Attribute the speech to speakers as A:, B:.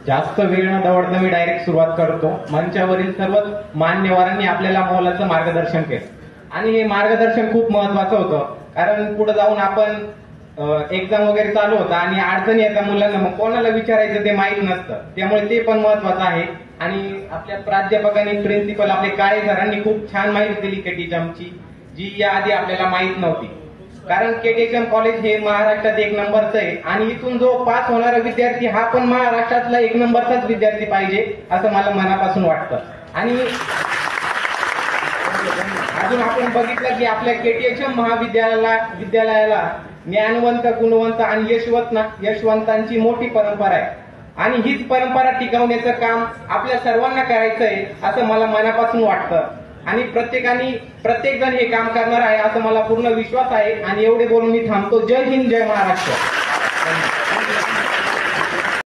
A: जास्त वेळ न दवडता मी डायरेक्ट सुरुवात करतो. मंचावरील सर्व मान्यवरांनी आपल्याला मोलाचं मार्गदर्शन केलं आणि हे मार्गदर्शन खूप महत्वाचं होतं. कारण पुढे जाऊन आपण एक्झाम वगैरे चालू होता आणि अडचणी येतात मुलांना, मग कोणाला विचारायचं ते माहीत नसतं. त्यामुळे ते पण महत्वाचं आहे. आणि आपल्या प्राध्यापकांनी, प्रिन्सिपल आपले काळे सरांनी खूप छान माहिती दिली केटीएचएमची, जी याआधी आपल्याला माहीत नव्हती. कारण केटीएचएम कॉलेज हे महाराष्ट्रात एक नंबरचं आहे आणि इथून जो पास होणारा विद्यार्थी हा पण महाराष्ट्रातला एक नंबरचाच विद्यार्थी पाहिजे असं मला मनापासून वाटतं. आणि अजून आपण बघितलं की आपल्या केटीएचएम विद्यालयाला ज्ञानवंत, गुणवंत आणि यशवंतांची मोठी परंपरा आहे आणि हीच परंपरा टिकवण्याचं काम आपल्या सर्वांना करायचं आहे असं मला मनापासून वाटतं. आणि प्रत्येक जण हे काम करणार आहे असं मला पूर्ण विश्वास आहे. आणि एवढे बोलून मी थांबतो. जय हिंद, जय महाराष्ट्र.